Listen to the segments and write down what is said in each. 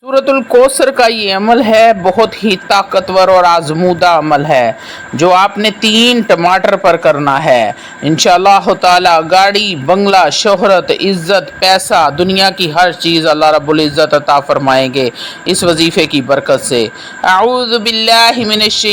सूरतुल कौसर का ये अमल है, बहुत ही ताकतवर और आजमूदा अमल है जो आपने 3 टमाटर पर करना है। इंशाअल्लाह ताला गाड़ी, बंगला, शोहरत, इज़्ज़त, पैसा, दुनिया की हर चीज़ अल्लाह रब्बुल इज़्ज़त अता फरमाएंगे इस वजीफ़े की बरकत से। अऊज़ु बिल्लाहि मिनश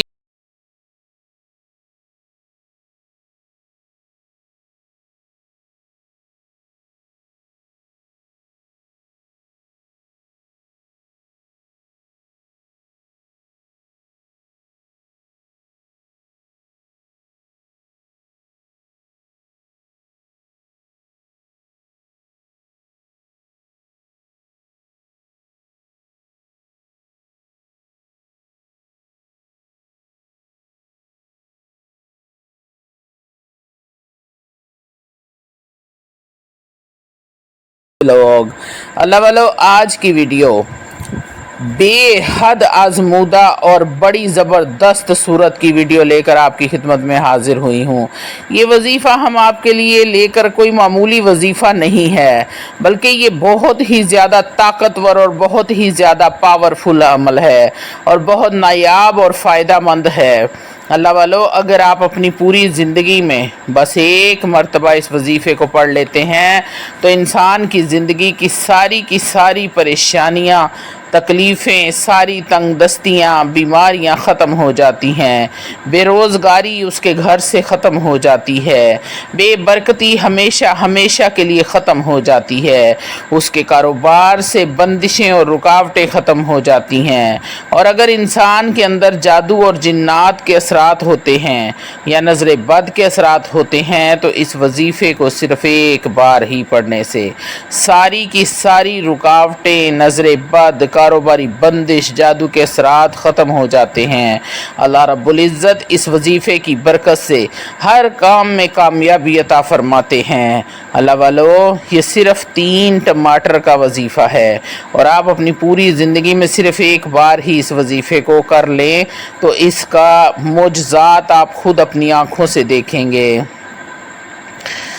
लोग अल्लाह वालों, आज की वीडियो बेहद आजमूदा और बड़ी ज़बरदस्त सूरत की वीडियो लेकर आपकी खिदमत में हाजिर हुई हूँ। ये वजीफ़ा हम आपके लिए लेकर कोई मामूली वजीफ़ा नहीं है, बल्कि ये बहुत ही ज़्यादा ताकतवर और बहुत ही ज़्यादा पावरफुल अमल है और बहुत नायाब और फ़ायदा मंद है। अल्लाह वालों, अगर आप अपनी पूरी ज़िंदगी में बस एक मरतबा इस वजीफ़े को पढ़ लेते हैं तो इंसान की ज़िंदगी की सारी परेशानियाँ, तकलीफ़ें, सारी तंगदस्तियाँ, बीमारियाँ ख़त्म हो जाती हैं, बेरोज़गारी उसके घर से ख़त्म हो जाती है, बेबरकती हमेशा हमेशा के लिए ख़त्म हो जाती है, उसके कारोबार से बंदिशें और रुकावटें ख़त्म हो जाती हैं। और अगर इंसान के अंदर जादू और जिन्नात के असरात होते हैं या नज़र बद के असरात होते हैं तो इस वजीफ़े को सिर्फ़ एक बार ही पढ़ने से सारी की सारी रुकावटें, नज़र बद, कारोबारी बंदिश, जादू के असरात ख़त्म हो जाते हैं। अल्लाह रब्बुल इज़्ज़त इस वजीफ़े की बरकत से हर काम में कामयाबी अता फरमाते हैं। अल्लाह वालों, ये सिर्फ़ 3 टमाटर का वजीफ़ा है और आप अपनी पूरी ज़िंदगी में सिर्फ़ एक बार ही इस वजीफ़े को कर लें तो इसका मोजज़ात आप ख़ुद अपनी आँखों से देखेंगे।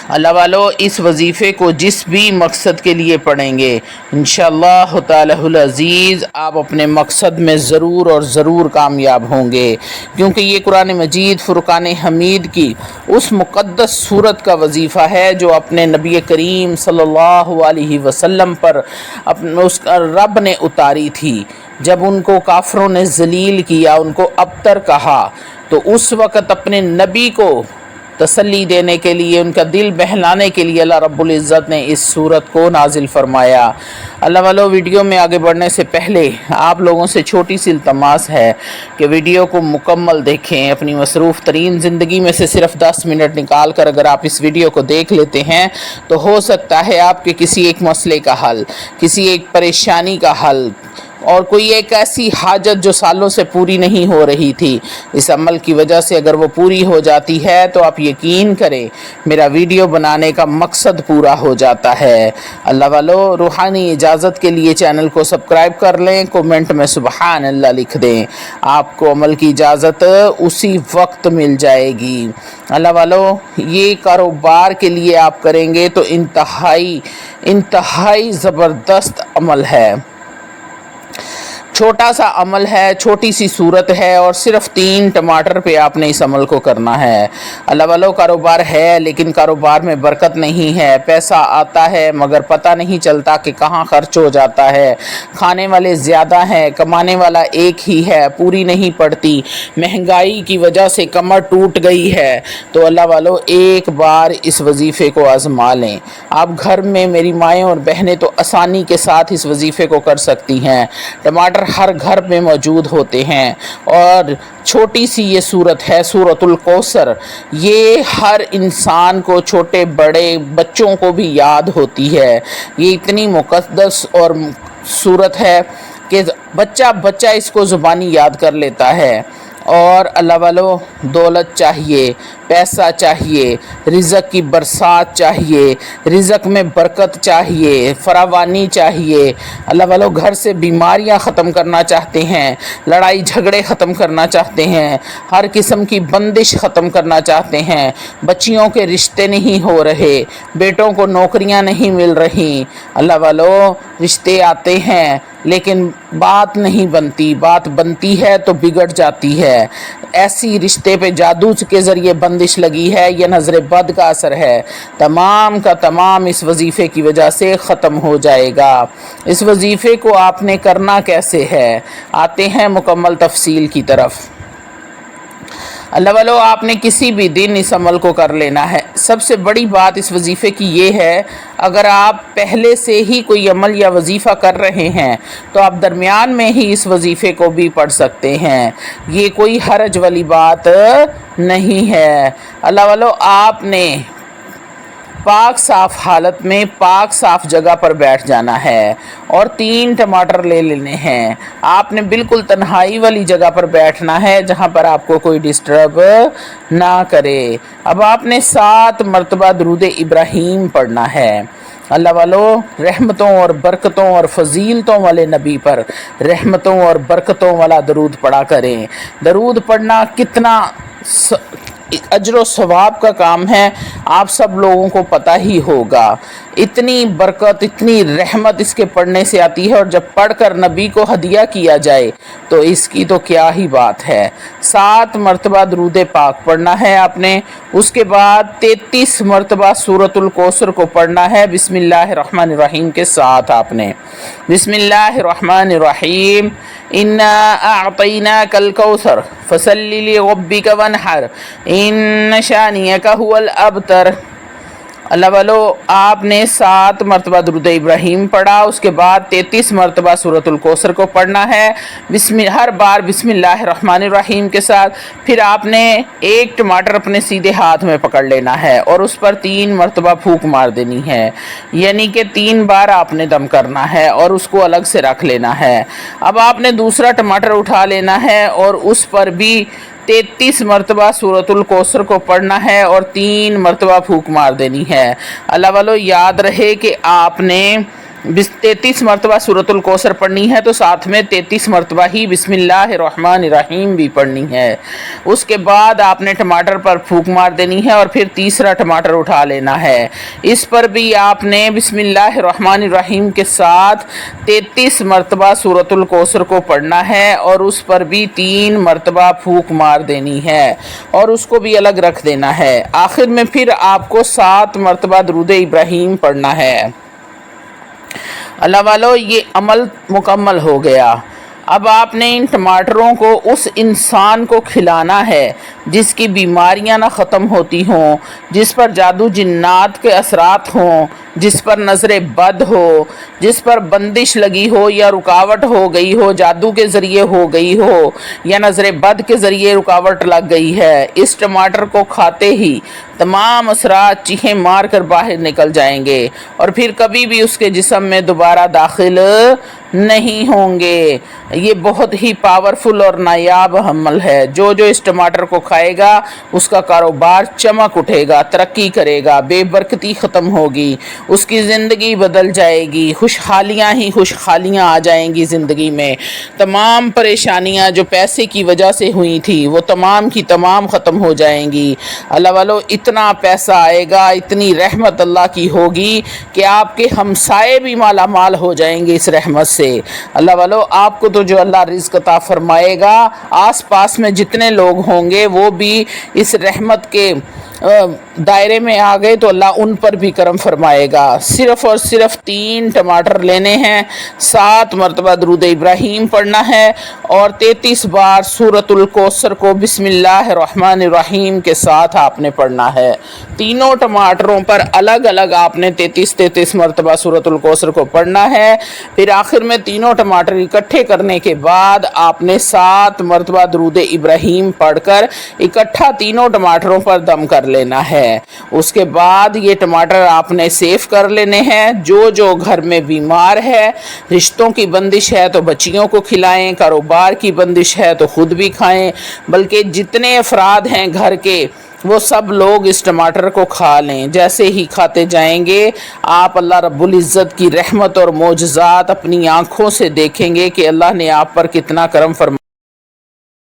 अल्लाह वालों, इस वजीफ़े को जिस भी मकसद के लिए पढ़ेंगे इंशाअल्लाह ताला अज़ीज़ आप अपने मकसद में ज़रूर और ज़रूर कामयाब होंगे, क्योंकि ये कुरान मजीद फ़ुरक़ान हमीद की उस मुक़द्दस सूरत का वजीफ़ा है जो अपने नबी करीम सल्लल्लाहु अलैहि वसल्लम पर उस रब ने उतारी थी। जब उनको काफ़रों ने ज़लील किया, उनको अबतर कहा, तो उस वक़्त अपने नबी को तसल्ली देने के लिए, उनका दिल बहलाने के लिए अल्लाह रब्बुल इज़्ज़त ने इस सूरत को नाजिल फरमाया। अल्लाह वालों, वीडियो में आगे बढ़ने से पहले आप लोगों से छोटी सी इल्तमास है कि वीडियो को मुकम्मल देखें। अपनी मसरूफ़ तरीन ज़िंदगी में से सिर्फ़ 10 मिनट निकाल कर अगर आप इस वीडियो को देख लेते हैं तो हो सकता है आपके किसी एक मसले का हल, किसी एक परेशानी का हल और कोई एक ऐसी हाजत जो सालों से पूरी नहीं हो रही थी, इस अमल की वजह से अगर वो पूरी हो जाती है तो आप यकीन करें मेरा वीडियो बनाने का मकसद पूरा हो जाता है। अल्लाह वालों, रूहानी इजाज़त के लिए चैनल को सब्सक्राइब कर लें, कमेंट में सुबहान अल्लाह लिख दें, आपको अमल की इजाज़त उसी वक्त मिल जाएगी। अल्लाह वालों, ये कारोबार के लिए आप करेंगे तो इंतहाई ज़बरदस्त अमल है। छोटा सा अमल है, छोटी सी सूरत है और सिर्फ़ 3 टमाटर पे आपने इस अमल को करना है। अल्लाह वालों, कारोबार है लेकिन कारोबार में बरकत नहीं है, पैसा आता है मगर पता नहीं चलता कि कहाँ खर्च हो जाता है, खाने वाले ज़्यादा हैं, कमाने वाला एक ही है, पूरी नहीं पड़ती, महंगाई की वजह से कमर टूट गई है। तो अल्लाह वालों, एक बार इस वजीफ़े को आज़मा लें। आप घर में, मेरी माएँ और बहनें तो आसानी के साथ इस वजीफ़े को कर सकती हैं। टमाटर हर घर में मौजूद होते हैं और छोटी सी ये सूरत है सूरतुल कौसर, ये हर इंसान को, छोटे बड़े बच्चों को भी याद होती है। ये इतनी मुक़द्दस और सूरत है कि बच्चा इसको ज़ुबानी याद कर लेता है। और अल्लाह वालों, दौलत चाहिए, पैसा चाहिए, रिज़्क़ की बरसात चाहिए, रिज़्क़ में बरकत चाहिए, फरावानी चाहिए। अल्लाह वालों घर से बीमारियां ख़त्म करना चाहते हैं, लड़ाई झगड़े ख़त्म करना चाहते हैं, हर किस्म की बंदिश ख़त्म करना चाहते हैं। बच्चियों के रिश्ते नहीं हो रहे, बेटों को नौकरियां नहीं मिल रही। अल्लाह वालों रिश्ते आते हैं लेकिन बात नहीं बनती, बात बनती है तो बिगड़ जाती है। ऐसी रिश्ते पे जादू के ज़रिए बंदिश लगी है, यह नज़र बद का असर है। तमाम का तमाम इस वजीफ़े की वजह से ख़त्म हो जाएगा। इस वजीफ़े को आपने करना कैसे है, आते हैं मुकम्मल तफसील की तरफ। अल्लाह वालों आपने किसी भी दिन इस अमल को कर लेना है। सबसे बड़ी बात इस वजीफ़े की ये है, अगर आप पहले से ही कोई अमल या वजीफ़ा कर रहे हैं तो आप दरमियान में ही इस वजीफ़े को भी पढ़ सकते हैं। ये कोई हरज वाली बात नहीं है। अल्लाह वालों आपने पाक साफ़ हालत में पाक साफ़ जगह पर बैठ जाना है और 3 टमाटर ले लेने हैं। आपने बिल्कुल तन्हाई वाली जगह पर बैठना है जहाँ पर आपको कोई डिस्टर्ब ना करे। अब आपने 7 मरतबा दुरूद इब्राहीम पढ़ना है। अल्लाह वालों रहमतों और बरकतों और फजीलतों वाले नबी पर रहमतों और बरकतों वाला दरूद पढ़ा करें। दरूद पढ़ना कितना अजर सवाब का काम है आप सब लोगों को पता ही होगा। इतनी बरकत इतनी रहमत इसके पढ़ने से आती है और जब पढ़कर नबी को हदिया किया जाए तो इसकी तो क्या ही बात है। 7 मरतबा दरूद पाक पढ़ना है आपने। उसके बाद 33 मरतबा सूरतुल कौसर को पढ़ना है बिस्मिल्लाहिर्रहमानिर्रहीम के साथ। आपने बिस्मिल्लाहिर्रहमानिर्रहीम इन्ना अअतैनाकल कौसर फसल्लि लिरब्बिक वनहर इन्न शानियक हुवल अबतर। अल्लाह वालों आपने 7 मरतबा दुरूद इब्राहीम पढ़ा। उसके बाद 33 मरतबा सूरतुल कौसर को पढ़ना है हर बार बिस्मिल्लाहिर्रहमानिर्रहीम के साथ। फिर आपने एक टमाटर अपने सीधे हाथ में पकड़ लेना है और उस पर 3 मरतबा फूंक मार देनी है, यानी कि 3 बार आपने दम करना है और उसको अलग से रख लेना है। अब आपने दूसरा टमाटर उठा लेना है और उस पर भी 33 मरतबा सूरतुल कौसर को पढ़ना है और 3 मरतबा फूंक मार देनी है। अल्लाह वालों याद रहे कि आपने 33 मरतबा सूरतुल कौसर पढ़नी है तो साथ में 33 मरतबा ही बिस्मिल्लाहिर्रहमानिर्रहीम भी पढ़नी है। उसके बाद आपने टमाटर पर फूंक मार देनी है और फिर तीसरा टमाटर उठा लेना है। इस पर भी आपने बिस्मिल्लाहिर्रहमानिर्रहीम के साथ 33 मरतबा सूरतुल कौसर को पढ़ना है और उस पर भी 3 मरतबा फूंक मार देनी है और उसको भी अलग रख देना है। आखिर में फिर आपको 7 मरतबा दुरूद इब्राहीम पढ़ना है। अल्लाह वालों ये अमल मुकम्मल हो गया। अब आपने इन टमाटरों को उस इंसान को खिलाना है जिसकी बीमारियां ना ख़त्म होती हों, जिस पर जादू जिन्नात के असरात हों, जिस पर नज़र बद हो, जिस पर बंदिश लगी हो या रुकावट हो गई हो, जादू के ज़रिए हो गई हो या नज़र बद के ज़रिए रुकावट लग गई है। इस टमाटर को खाते ही तमाम असरात चीखें मार कर बाहर निकल जाएंगे और फिर कभी भी उसके जिस्म में दोबारा दाखिल नहीं होंगे। ये बहुत ही पावरफुल और नायाब अमल है। जो जो इस टमाटर को खाएगा उसका कारोबार चमक उठेगा, तरक्की करेगा, बेबरकती ख़त्म होगी, उसकी ज़िंदगी बदल जाएगी, खुशहालियाँ ही खुशहालियाँ आ जाएंगी ज़िंदगी में। तमाम परेशानियाँ जो पैसे की वजह से हुई थी वो तमाम की तमाम ख़त्म हो जाएंगी। अल्लाह वालों इतना पैसा आएगा, इतनी रहमत अल्लाह की होगी कि आपके हमसाए भी माला माल हो जाएंगे इस रहमत से। अल्लाह वालों आपको तो जो अल्लाह रिज़्क़ अता फरमाएगा, आस पास में जितने लोग होंगे वो भी इस रहमत के दायरे में आ गए तो अल्लाह उन पर भी करम फरमाएगा। सिर्फ़ और सिर्फ 3 टमाटर लेने हैं, 7 मरतबा दुरूद इब्राहीम पढ़ना है और 33 बार सूरतुल कौसर को बिस्मिल्लाहिर्रहमानिर्रहीम के साथ आपने पढ़ना है। तीनों टमाटरों पर अलग अलग आपने 33 मरतबा सूरतुल कौसर को पढ़ना है। फिर आखिर में तीनों टमाटर इकट्ठे करने के बाद आपने 7 मरतबा दुरूद इब्राहीम पढ़कर इकट्ठा तीनों टमाटरों पर दम कर लेना है। उसके बाद ये टमाटर आपने सेव कर लेने हैं। जो जो घर में बीमार है, रिश्तों की बंदिश है तो बच्चियों को खिलाएं, कारोबार की बंदिश है तो खुद भी खाएं, बल्कि जितने अफराद हैं घर के وہ سب لوگ اس ٹماٹر کو کھا لیں۔ جیسے ہی کھاتے جائیں گے آپ اللہ رب العزت کی رحمت اور معجزات اپنی آنکھوں سے دیکھیں گے کہ اللہ نے آپ پر کتنا کرم فرمایا۔